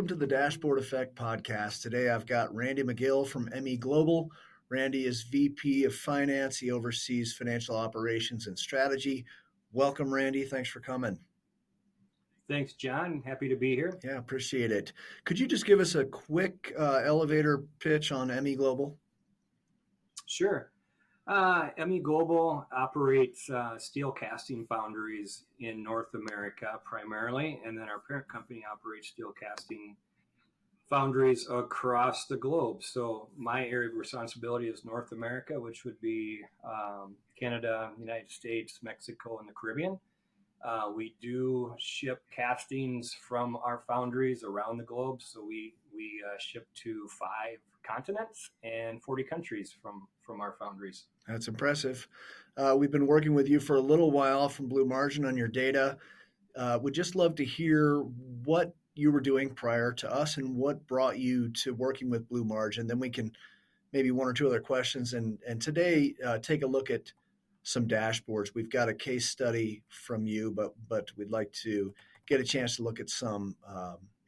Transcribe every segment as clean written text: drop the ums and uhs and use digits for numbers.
Welcome to the Dashboard Effect podcast. Today I've got Randy McGill from ME Global. Randy is VP of Finance. He oversees financial operations and strategy. Welcome, Randy. Thanks for coming. Thanks, John. Happy to be here. Yeah, appreciate it. Could you just give us a quick elevator pitch on ME Global? Sure. ME Global operates steel casting foundries in North America primarily, and then our parent company operates steel casting foundries across the globe. So my area of responsibility is North America, which would be Canada, United States, Mexico, and the Caribbean. We do ship castings from our foundries around the globe. So we ship to 5 continents and 40 countries from our foundries. That's impressive. We've been working with you for a little while from Blue Margin on your data. Would just love to hear what you were doing prior to us and what brought you to working with Blue Margin. Then we can maybe one or two other questions. And today, take a look at some dashboards. We've got a case study from you, but we'd like to get a chance to look at some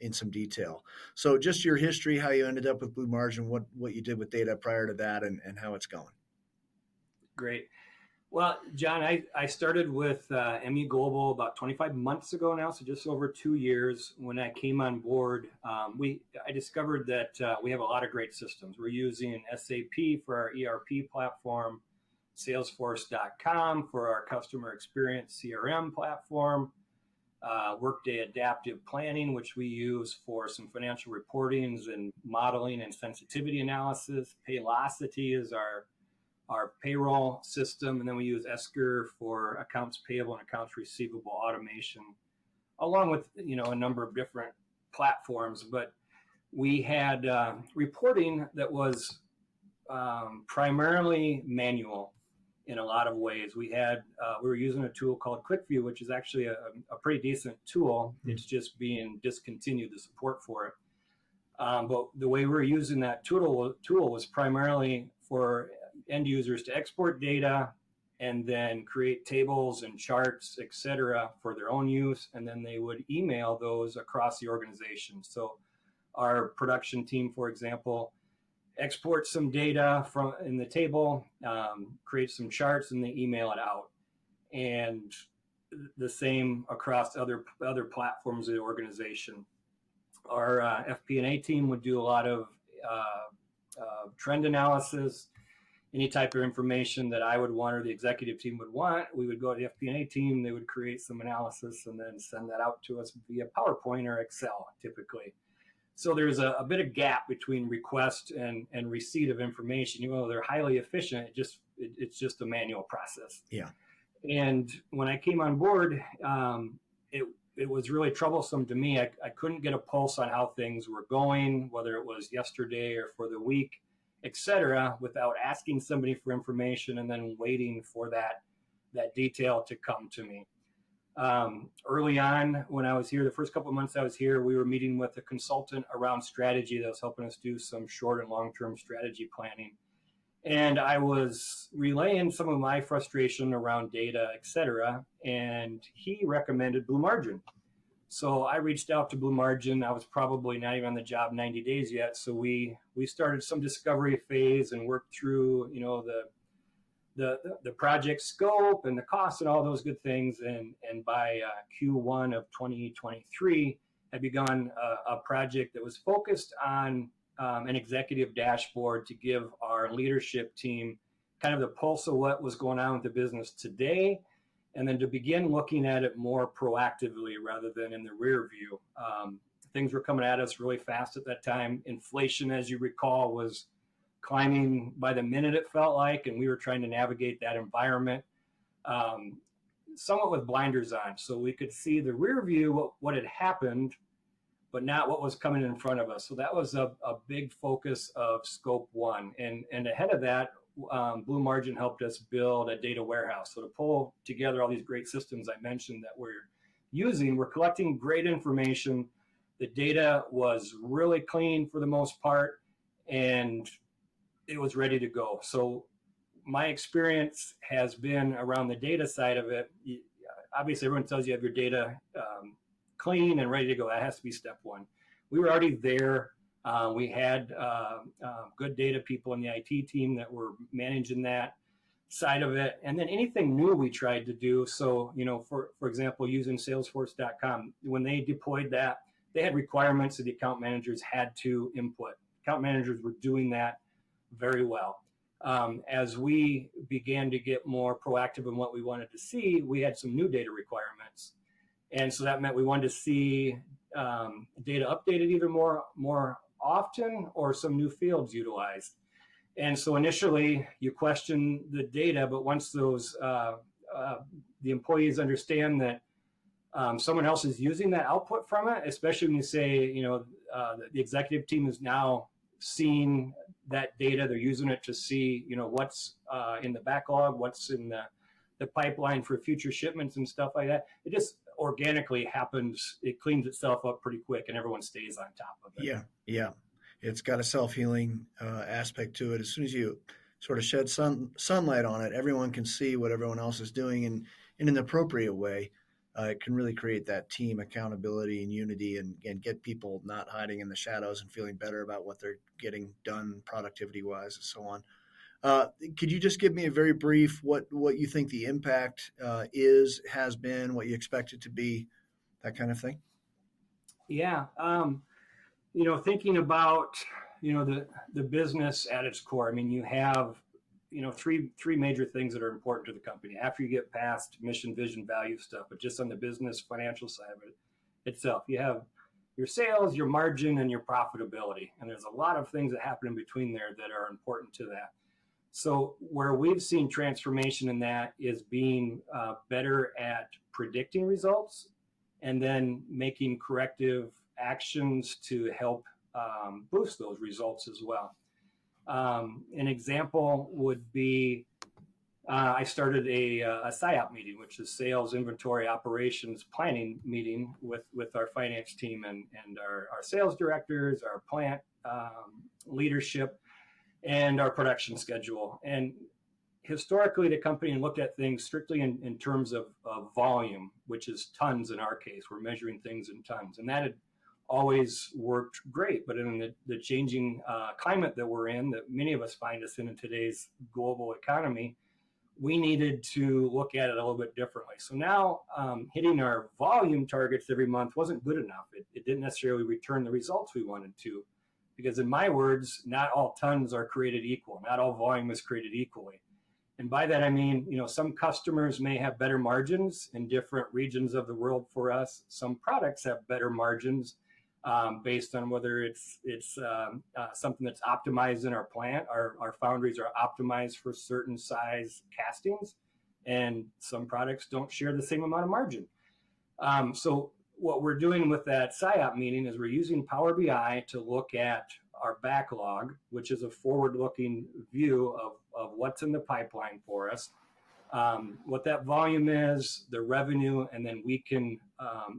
in some detail. So just your history, how you ended up with Blue Margin, what you did with data prior to that, and how it's going. Great. Well, John, I started with ME Global about 25 months ago now, so just over 2 years. When I came on board, I discovered that we have a lot of great systems. We're using SAP for our ERP platform, Salesforce.com for our customer experience CRM platform, Workday Adaptive Planning, which we use for some financial reportings and modeling and sensitivity analysis. Paylocity is our payroll system, and then we use Esker for accounts payable and accounts receivable automation, along with a number of different platforms. But we had reporting that was primarily manual in a lot of ways. We were using a tool called QuickView, which is actually a pretty decent tool. It's just being discontinued, the support for it. But the way we were using that tool was primarily for end users to export data and then create tables and charts, et cetera, for their own use. And then they would email those across the organization. So our production team, for example, exports some data from in the table, creates some charts, and they email it out. And the same across other platforms of the organization. Our FP&A team would do a lot of trend analysis. Any type of information that I would want or the executive team would want, we would go to the FP&A team, they would create some analysis and then send that out to us via PowerPoint or Excel typically. So there's a bit of gap between request and receipt of information. Even though they're highly efficient, it's just a manual process. Yeah. And when I came on board, it was really troublesome to me. I couldn't get a pulse on how things were going, whether it was yesterday or for the week, et cetera, without asking somebody for information and then waiting for that detail to come to me. Early on, when I was here, the first couple of months I was here, we were meeting with a consultant around strategy that was helping us do some short and long-term strategy planning. And I was relaying some of my frustration around data, et cetera, and he recommended Blue Margin. So I reached out to Blue Margin. I was probably not even on the job 90 days yet. So we started some discovery phase and worked through, the project scope and the cost and all those good things. And by Q1 of 2023, had begun a project that was focused on an executive dashboard to give our leadership team kind of the pulse of what was going on with the business today, and then to begin looking at it more proactively rather than in the rear view. Things were coming at us really fast at that time. Inflation, as you recall, was climbing by the minute, it felt like, and we were trying to navigate that environment somewhat with blinders on. So we could see the rear view, what had happened, but not what was coming in front of us. So that was a big focus of scope one. And ahead of that, Blue Margin helped us build a data warehouse. So to pull together all these great systems I mentioned that we're using, we're collecting great information. The data was really clean for the most part, and it was ready to go. So my experience has been around the data side of it. Obviously, everyone tells you have your data clean and ready to go. That has to be step one. we were already there. We had good data people in the IT team that were managing that side of it. And then anything new we tried to do. So, for example, using salesforce.com, when they deployed that, they had requirements that the account managers had to input. Account managers were doing that very well. As we began to get more proactive in what we wanted to see, we had some new data requirements. And so that meant we wanted to see data updated even more often, or some new fields utilized. And so initially you question the data, but once those the employees understand that someone else is using that output from it, especially when you say, the executive team is now seeing that data, they're using it to see, what's in the backlog, what's in the pipeline for future shipments and stuff like that. It just organically happens. It cleans itself up pretty quick, and everyone stays on top of it. Yeah. It's got a self-healing aspect to it. As soon as you sort of shed sunlight on it, everyone can see what everyone else is doing, and in an appropriate way. It can really create that team accountability and unity, and get people not hiding in the shadows and feeling better about what they're getting done productivity-wise and so on. Could you just give me a very brief what you think the impact has been, what you expect it to be, that kind of thing? Yeah. Thinking about, the business at its core, I mean, you have, three major things that are important to the company after you get past mission, vision, value stuff, but just on the business financial side of it itself, you have your sales, your margin, and your profitability. And there's a lot of things that happen in between there that are important to that. So where we've seen transformation in that is being better at predicting results and then making corrective actions to help boost those results as well. An example would be I started a SIOP meeting, which is Sales Inventory Operations Planning meeting with our finance team and our sales directors, our plant leadership, and our production schedule. And historically, the company looked at things strictly in terms of volume, which is tons in our case. We're measuring things in tons. And that had always worked great. But in the changing climate that we're in, that many of us find us in today's global economy, we needed to look at it a little bit differently. So now hitting our volume targets every month wasn't good enough. It didn't necessarily return the results we wanted to. Because in my words, not all tons are created equal. Not all volume is created equally. And by that, I mean, some customers may have better margins in different regions of the world for us. Some products have better margins based on whether it's something that's optimized in our plant. Our foundries are optimized for certain size castings, and some products don't share the same amount of margin. So what we're doing with that SIOP meeting is we're using Power BI to look at our backlog, which is a forward-looking view of what's in the pipeline for us, what that volume is, the revenue, and then we can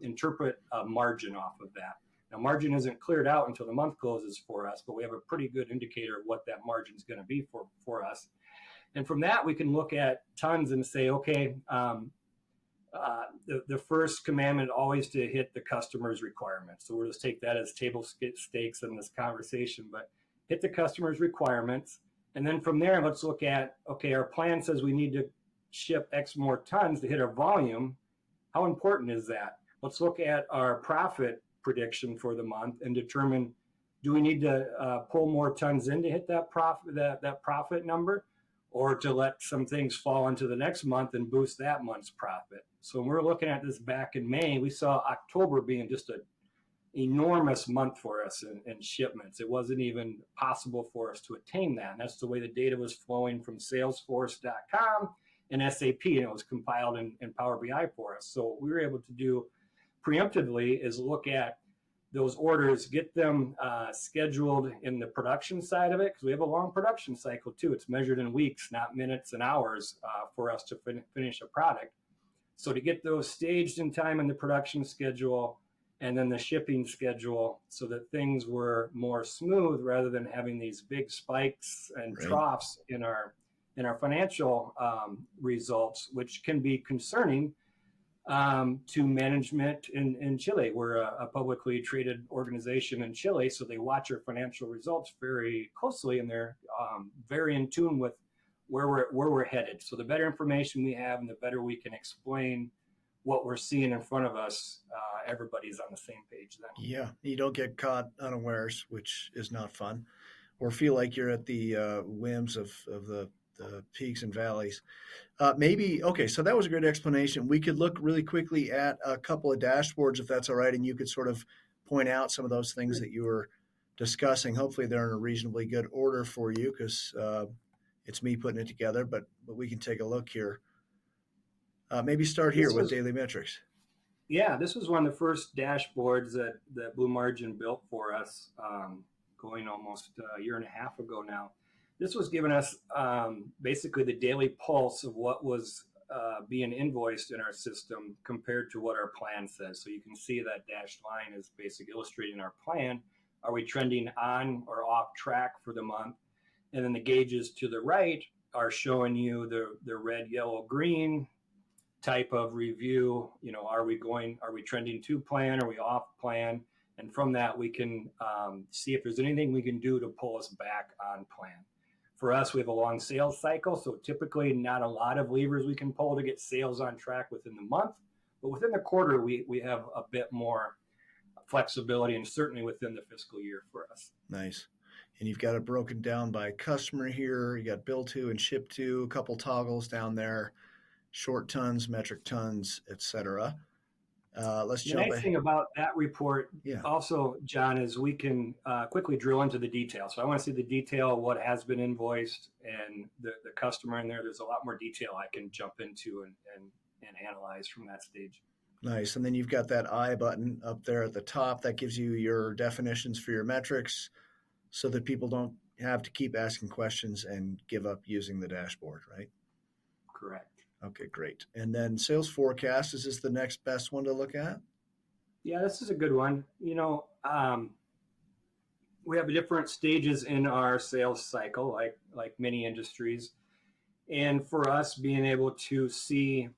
interpret a margin off of that. Now, margin isn't cleared out until the month closes for us, but we have a pretty good indicator of what that margin is going to be for us. And from that, we can look at tons and say, okay, the first commandment always to hit the customer's requirements. So we'll just take that as table stakes in this conversation, but hit the customer's requirements. And then from there, let's look at, okay, our plan says we need to ship X more tons to hit our volume. How important is that? Let's look at our profit prediction for the month and determine, do we need to pull more tons in to hit that profit number, or to let some things fall into the next month and boost that month's profit? So when we're looking at this back in May, we saw October being just an enormous month for us in shipments. It wasn't even possible for us to attain that. And that's the way the data was flowing from Salesforce.com and SAP, and it was compiled in Power BI for us. So what we were able to do preemptively is look at those orders, get them scheduled in the production side of it, because we have a long production cycle too. It's measured in weeks, not minutes and hours for us to finish a product. So to get those staged in time in the production schedule and then the shipping schedule, so that things were more smooth rather than having these big spikes and troughs in our financial results, which can be concerning to management in Chile. We're a publicly traded organization in Chile, so they watch our financial results very closely, and they're very in tune with where we're headed. So the better information we have, and the better we can explain what we're seeing in front of us, everybody's on the same page then. Yeah, you don't get caught unawares, which is not fun, or feel like you're at the whims of the peaks and valleys. Maybe, okay, so that was a good explanation. We could look really quickly at a couple of dashboards if that's all right, and you could sort of point out some of those things that you were discussing. Hopefully, they're in a reasonably good order for you because it's me putting it together, but we can take a look here. Maybe start here This with was daily metrics. Yeah, this was one of the first dashboards that Blue Margin built for us, going almost a year and a half ago now. This was giving us basically the daily pulse of what was being invoiced in our system compared to what our plan says. So you can see that dashed line is basically illustrating our plan. Are we trending on or off track for the month? And then the gauges to the right are showing you the red, yellow, green type of review. Are we trending to plan? Are we off plan? And from that, we can see if there's anything we can do to pull us back on plan. For us, we have a long sales cycle, so typically not a lot of levers we can pull to get sales on track within the month, but within the quarter, we have a bit more flexibility, and certainly within the fiscal year for us. Nice. And you've got it broken down by customer here. You got bill to and ship to, a couple toggles down there, short tons, metric tons, etc. Let's The jump nice ahead. thing about that report Yeah, also, John, is we can quickly drill into the detail. So I want to see the detail of what has been invoiced and the customer in there. There's a lot more detail I can jump into and analyze from that stage. nice. And then you've got that I button up there at the top that gives you your definitions for your metrics so that people don't have to keep asking questions and give up using the dashboard, right? Correct. Okay, great. And then sales forecast, is this the next best one to look at? Yeah, this is a good one. We have different stages in our sales cycle, like many industries, and for us, being able to see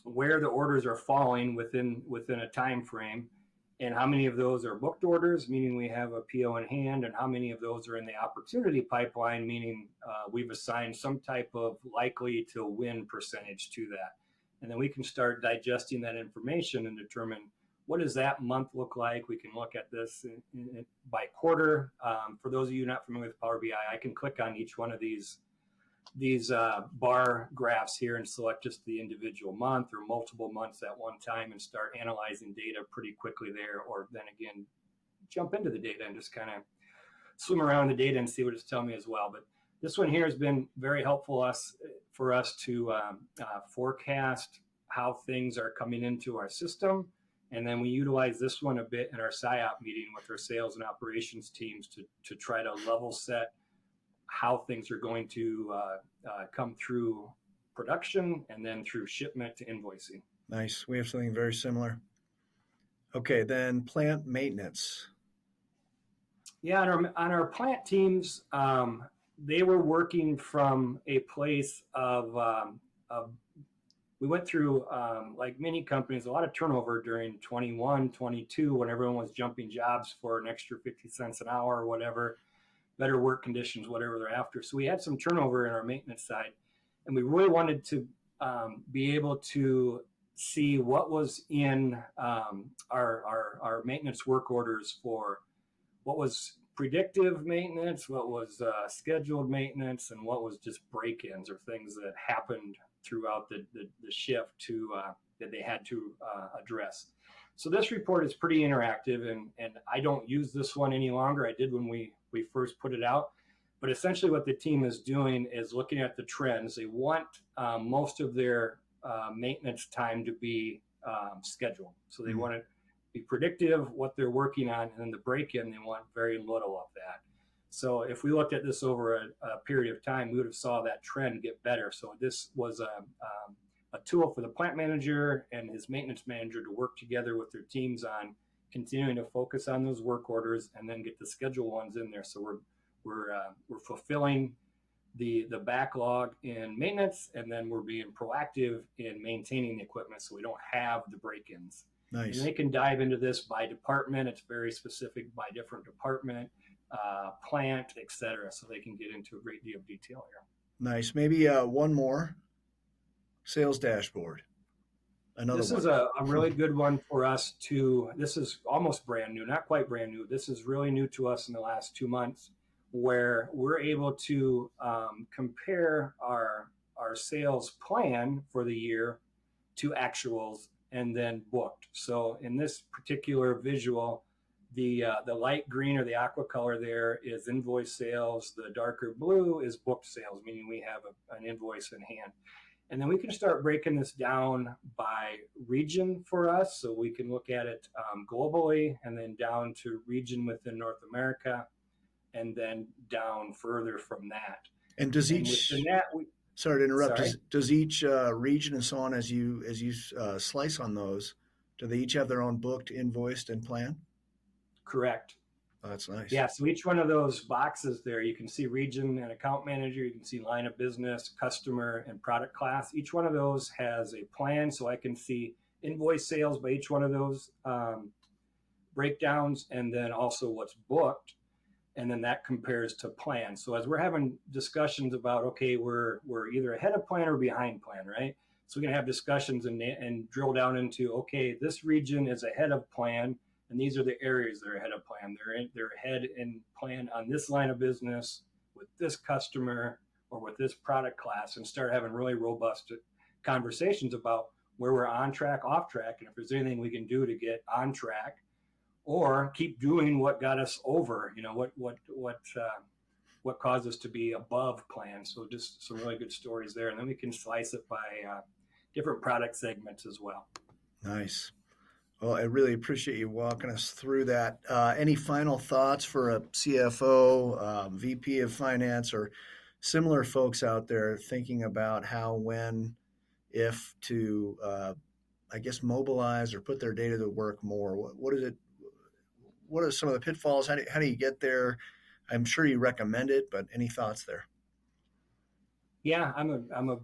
where the orders are falling within a time frame, and how many of those are booked orders, meaning we have a PO in hand, and how many of those are in the opportunity pipeline, meaning we've assigned some type of likely to win percentage to that. And then we can start digesting that information and determine what does that month look like. We can look at this by quarter. For those of you not familiar with Power BI, I can click on each one of these bar graphs here and select just the individual month or multiple months at one time and start analyzing data pretty quickly there, or then again jump into the data and just kind of swim around the data and see what it's telling me as well. But this one here has been very helpful for us to forecast how things are coming into our system, and then we utilize this one a bit in our SIOP meeting with our sales and operations teams to try to level set how things are going to come through production and then through shipment to invoicing. Nice. We have something very similar. Okay, then plant maintenance. Yeah, on our plant teams, they were working from a place of we went through, like many companies, a lot of turnover during 21, 22, when everyone was jumping jobs for an extra 50 cents an hour or whatever, better work conditions, whatever they're after. So we had some turnover in our maintenance side, and we really wanted to be able to see what was in our maintenance work orders for what was predictive maintenance, what was scheduled maintenance, and what was just break-ins or things that happened throughout the shift that they had to address. So this report is pretty interactive, and I don't use this one any longer. I did when we first put it out. But essentially what the team is doing is looking at the trends. They want most of their maintenance time to be scheduled. So they want to be predictive what they're working on, and then the break-in, they want very little of that. So if we looked at this over a period of time, we would have saw that trend get better. So this was a tool for the plant manager and his maintenance manager to work together with their teams on continuing to focus on those work orders and then get the schedule ones in there. So we're fulfilling the backlog in maintenance, and then we're being proactive in maintaining the equipment so we don't have the break-ins. And Nice. they can dive into this by department. It's very specific by different department, plant, etc. So they can get into a great deal of detail here. Nice. Maybe one more sales dashboard. Another This is one. a really good one for us to. This is almost brand new, not quite brand new. This is really new to us in the last 2 months, where we're able to compare our sales plan for the year to actuals and then booked. So in this particular visual, the light green or the aqua color there is invoice sales. The darker blue is booked sales, meaning we have an invoice in hand. And then we can start breaking this down by region for us. So we can look at it globally and then down to region within North America and then down further from that. And does And within each that, sorry to interrupt. sorry, Does each region and so on as you slice on those? Do they each have their own booked, invoiced, and plan? correct. Oh, that's nice. Yeah, so each one of those boxes there, you can see region and account manager, you can see line of business, customer, and product class. Each one of those has a plan, so I can see invoice sales by each one of those breakdowns, and then also what's booked, and then that compares to plan. So as we're having discussions about, okay, we're either ahead of plan or behind plan, right? So we're gonna have discussions and drill down into, okay, this region is ahead of plan, and these are the areas that are ahead of plan. They're ahead in plan on this line of business with this customer or with this product class, and start having really robust conversations about where we're on track, off track, and if there's anything we can do to get on track, or keep doing what got us over. You know, what caused us to be above plan. So just some really good stories there, and then we can slice it by different product segments as well. Nice. Well, I really appreciate you walking us through that. Any final thoughts for a CFO, VP of finance, or similar folks out there thinking about how, when, if to, I guess, mobilize or put their data to work more? What is it? What are some of the pitfalls? How do you get there? I'm sure you recommend it, but any thoughts there? Yeah, I'm a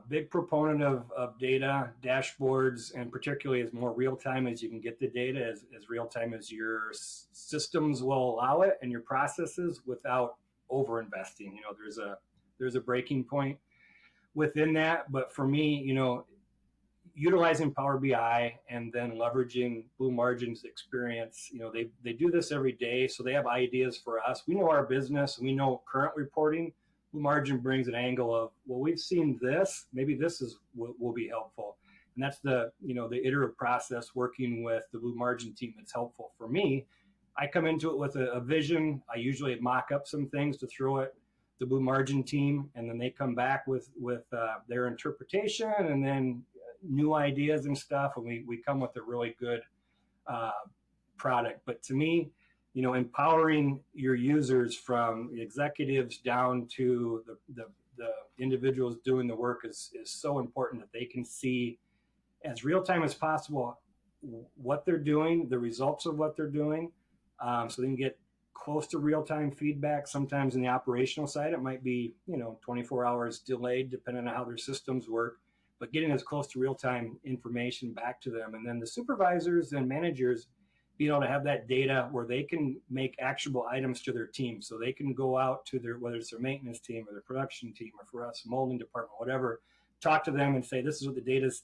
big proponent of data dashboards, and particularly as more real time as you can get the data, as real time as your systems will allow it and your processes without over investing. You know, there's a breaking point within that, but for me, you know, utilizing Power BI and then leveraging Blue Margin's experience. You know, they do this every day, so they have ideas for us. We know our business, and we know current reporting. Blue Margin brings an angle of, well, we've seen this, maybe this is will be helpful, and that's the the iterative process working with the Blue Margin team that's helpful for me. I come into it with a vision. I usually mock up some things to throw at the Blue Margin team, and then they come back with their interpretation, and then new ideas and stuff, and we come with a really good uh, product. But to me, you know, empowering your users from the executives down to the individuals doing the work is so important, that they can see as real time as possible what they're doing, the results of what they're doing, so they can get close to real time feedback. Sometimes in the operational side, it might be 24 hours delayed depending on how their systems work, but getting as close to real time information back to them, and then the supervisors and managers being able to have that data where they can make actionable items to their team, so they can go out to their, whether it's their maintenance team or their production team, or for us molding department, whatever, talk to them and say, this is what the data's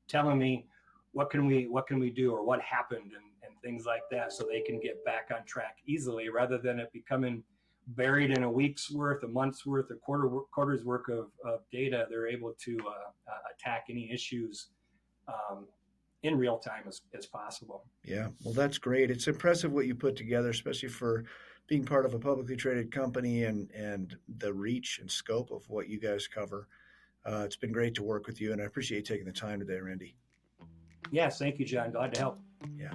telling me, what can we do, or what happened, and things like that, so they can get back on track easily, rather than it becoming buried in a week's worth, a month's worth, a quarter's worth of data. They're able to attack any issues in real time as possible. Yeah, well, that's great. It's impressive what you put together, especially for being part of a publicly traded company, and the reach and scope of what you guys cover. It's been great to work with you, and I appreciate you taking the time today, Randy. Yes, thank you, John. Glad to help. Yeah.